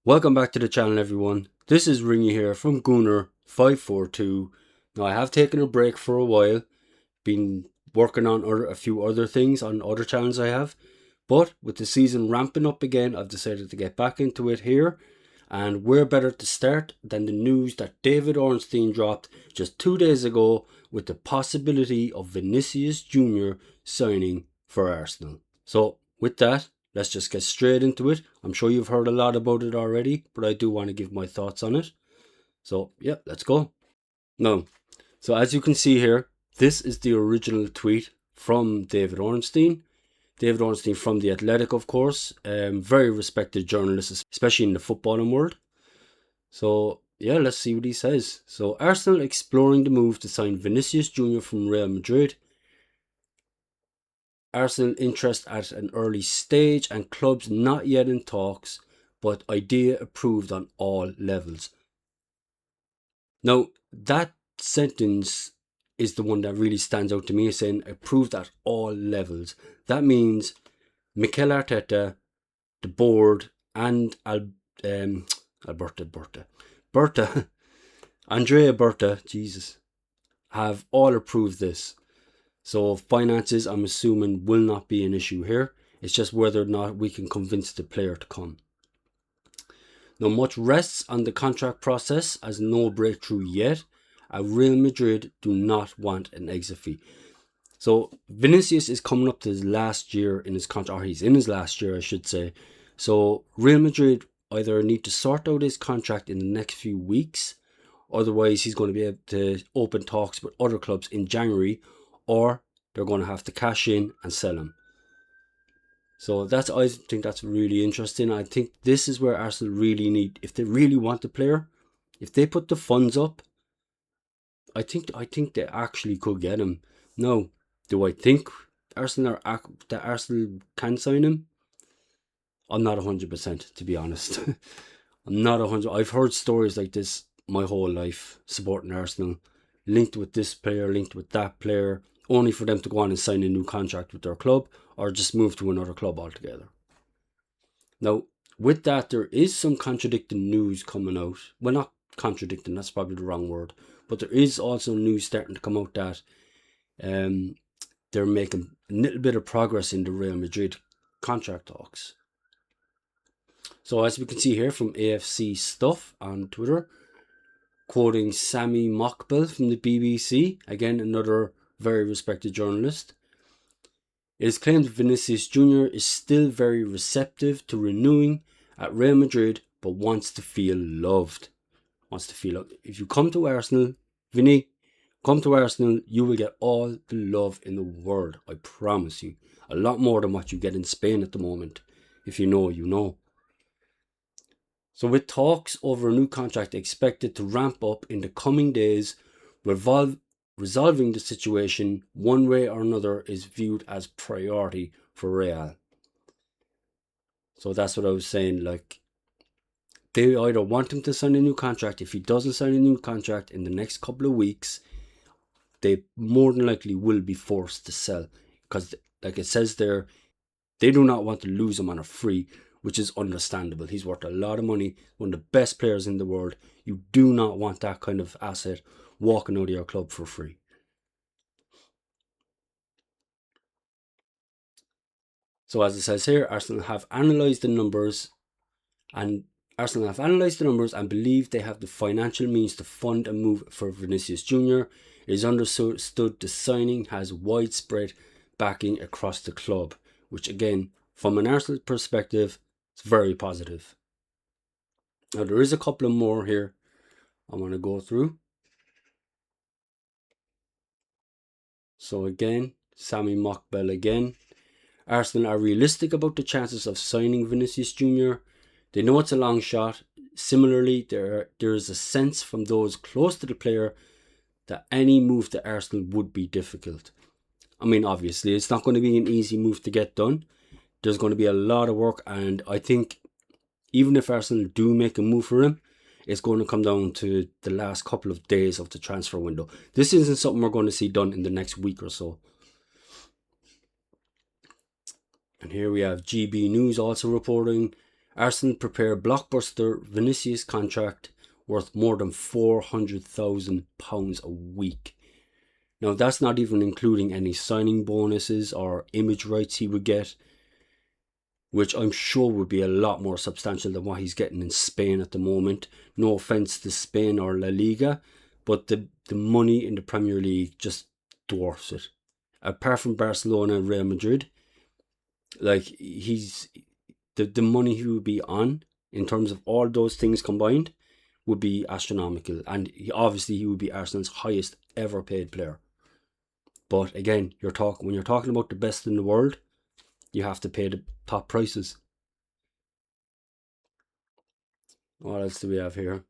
Welcome back to the channel, everyone. This is Ringy here from Gooner542. Now, I have taken a break for a while, been working on a few other things on other channels I have, but with the season ramping up again, I've decided to get back into it here. And where better to start than the news that David Ornstein dropped just 2 days ago with the possibility of Vinicius Jr signing for Arsenal. So with that, let's just get straight into it. I'm sure you've heard a lot about it already, but I do want to give my thoughts on it. So yeah, let's go. Now, so as you can see here, this is the original tweet from David Ornstein. David Ornstein from The Athletic, of course. Very respected journalist, especially in the footballing world. So yeah, let's see what he says. So Arsenal exploring the move to sign Vinicius Jr from Real Madrid. Arsenal interest at an early stage and clubs not yet in talks, but idea approved on all levels. Now, that sentence is the one that really stands out to me, saying approved at all levels. That means Mikel Arteta, the board, and Andrea Berta, Jesus, have all approved this. So finances, I'm assuming, will not be an issue here. It's just whether or not we can convince the player to come. Now, much rests on the contract process as no breakthrough yet. Real Madrid do not want an exit fee. So Vinicius is coming up to his last year in his contract, or he's in his last year, I should say. So Real Madrid either need to sort out his contract in the next few weeks, otherwise he's going to be able to open talks with other clubs in January, or they're going to have to cash in and sell him. So I think that's really interesting. I think this is where Arsenal really need, if they really want the player, if they put the funds up, I think they actually could get him. Now, do I think Arsenal can sign him? I'm not 100%, to be honest. I'm not 100. I've heard stories like this my whole life, supporting Arsenal, linked with this player, linked with that player, only for them to go on and sign a new contract with their club or just move to another club altogether. Now, with that, there is some contradicting news coming out. Well, not contradicting, that's probably the wrong word, but there is also news starting to come out that they're making a little bit of progress in the Real Madrid contract talks. So as we can see here from AFC Stuff on Twitter, quoting Sami Mokbel from the BBC, again another very respected journalist, it is claimed that Vinicius Jr is still very receptive to renewing at Real Madrid, but wants to feel loved. If you come to Arsenal, Vinny, come to Arsenal, you will get all the love in the world. I promise you. A lot more than what you get in Spain at the moment. If you know, you know. So with talks over a new contract expected to ramp up in the coming days, resolving the situation one way or another is viewed as priority for Real. So that's what I was saying, like, they either want him to sign a new contract. If he doesn't sign a new contract in the next couple of weeks, they more than likely will be forced to sell, because like it says there, they do not want to lose him on a free, which is understandable. He's worth a lot of money, one of the best players in the world. You do not want that kind of asset walking out of your club for free. So as it says here, Arsenal have analysed the numbers and believe they have the financial means to fund a move for Vinicius Jr. It is understood the signing has widespread backing across the club, which again, from an Arsenal perspective, is very positive. Now there is a couple of more here I want to go through. So again, Sami Mokbel again. Arsenal are realistic about the chances of signing Vinicius Jr. They know it's a long shot. Similarly, there is a sense from those close to the player that any move to Arsenal would be difficult. I mean, obviously, it's not going to be an easy move to get done. There's going to be a lot of work, and I think even if Arsenal do make a move for him, it's going to come down to the last couple of days of the transfer window. This isn't something we're going to see done in the next week or so. And here we have GB News also reporting Arsenal prepare blockbuster Vinicius contract worth more than £400,000 a week. Now, that's not even including any signing bonuses or image rights he would get, which I'm sure would be a lot more substantial than what he's getting in Spain at the moment. No offence to Spain or La Liga, but the money in the Premier League just dwarfs it. Apart from Barcelona and Real Madrid, like he's the money he would be on in terms of all those things combined would be astronomical, and he would be Arsenal's highest ever paid player. But again, when you're talking about the best in the world, you have to pay the top prices. What else do we have here?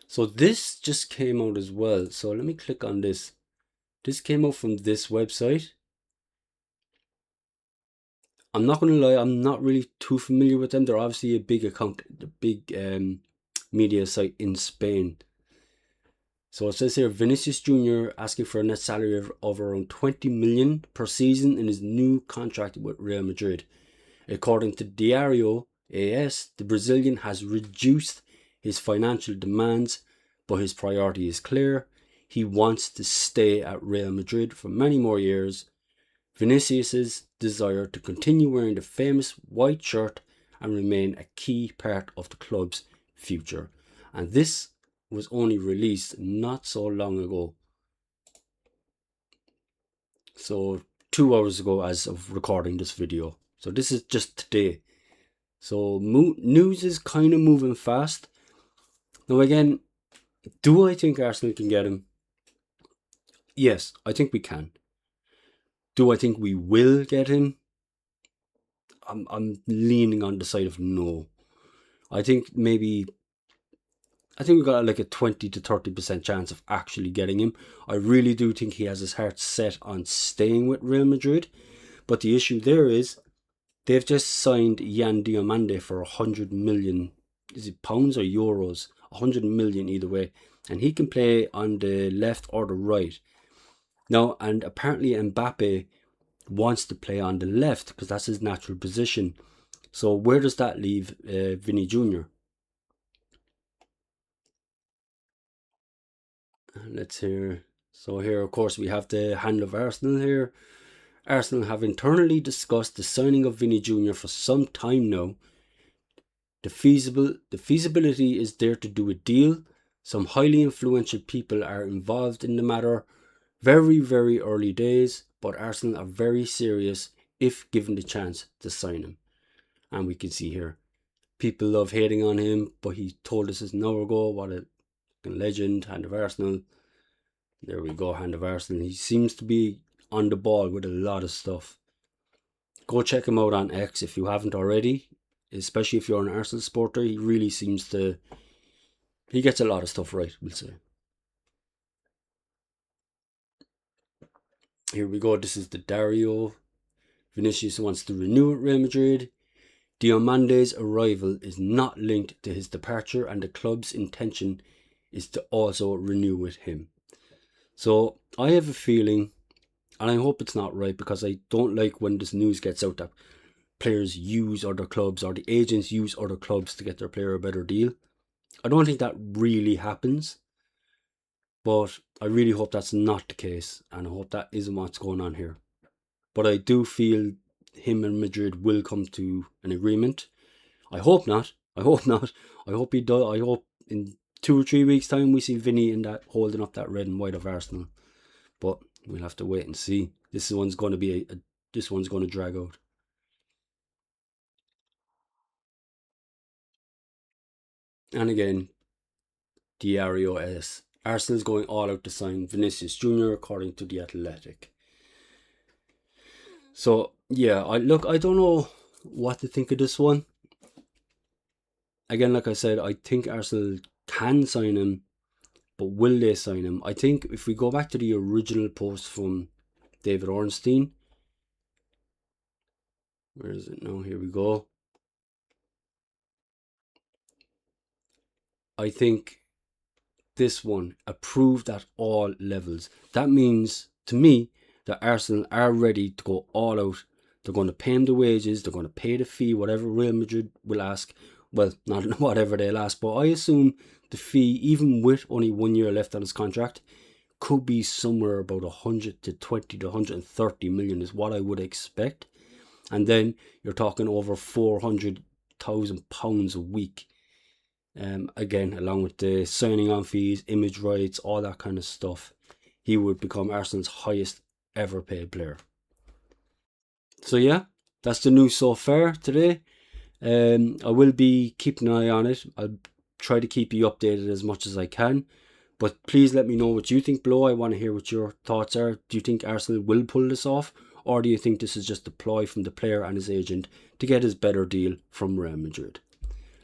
So this just came out as well. So let me click on this. This came out from this website. I'm not going to lie, I'm not really too familiar with them. They're obviously a big media site in Spain. So it says here, Vinicius Jr. asking for a net salary of around 20 million per season in his new contract with Real Madrid. According to Diario AS, the Brazilian has reduced his financial demands, but his priority is clear. He wants to stay at Real Madrid for many more years. Vinicius' desire to continue wearing the famous white shirt and remain a key part of the club's future. And this was only released not so long ago. So 2 hours ago as of recording this video. So this is just today. So news is kind of moving fast. Now again, do I think Arsenal can get him? Yes, I think we can. Do I think we will get him? I'm leaning on the side of no. I think we've got like a 20 to 30% chance of actually getting him. I really do think he has his heart set on staying with Real Madrid. But the issue there is they've just signed Yan Diomande for 100 million. Is it pounds or euros? 100 million either way. And he can play on the left or the right. Now, and apparently Mbappe wants to play on the left because that's his natural position. So where does that leave Vinny Jr.? Let's hear. So here, of course, we have the hand of Arsenal here. Arsenal have internally discussed the signing of Vinny Jr. for some time now. The feasibility is there to do a deal. Some highly influential people are involved in the matter. Very, very early days, but Arsenal are very serious if given the chance to sign him. And we can see here, people love hating on him, but he told us this an hour ago, what a legend, hand of Arsenal. There we go, hand of Arsenal. He seems to be on the ball with a lot of stuff. Go check him out on X if you haven't already, especially if you're an Arsenal supporter. He really seems to, he gets a lot of stuff right, we'll say. Here we go, this is the Dario. Vinicius wants to renew at Real Madrid. Diomande's arrival is not linked to his departure, and the club's intention is to also renew with him. So I have a feeling, and I hope it's not right, because I don't like when this news gets out that players use other clubs or the agents use other clubs to get their player a better deal. I don't think that really happens, but I really hope that's not the case, and I hope that isn't what's going on here. But I do feel him and Madrid will come to an agreement. I hope not. I hope he does. I hope in 2 or 3 weeks' time we see Vinny in that holding up that red and white of Arsenal. But we'll have to wait and see. This one's going to drag out. And again, Diario S. Arsenal's going all out to sign Vinicius Jr. according to The Athletic. So yeah, I don't know what to think of this one. Again, like I said, I think Arsenal can sign him, but will they sign him? I think if we go back to the original post from David Ornstein, where is it now? Here we go. I think this one approved at all levels. That means to me that Arsenal are ready to go all out They're going to pay him the wages. They're going to pay the fee, whatever Real Madrid will ask. Well, not whatever they'll ask, but I assume the fee, even with only 1 year left on his contract, could be somewhere about 120 to 130 million is what I would expect. And then you're talking over £400,000 a week. Again, along with the signing on fees, image rights, all that kind of stuff, he would become Arsenal's highest ever paid player. So yeah, that's the news so far today. I will be keeping an eye on it. I'll try to keep you updated as much as I can. But please let me know what you think below. I want to hear what your thoughts are. Do you think Arsenal will pull this off? Or do you think this is just a ploy from the player and his agent to get his better deal from Real Madrid?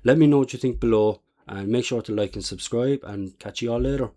Let me know what you think below, and make sure to like and subscribe, and catch you all later.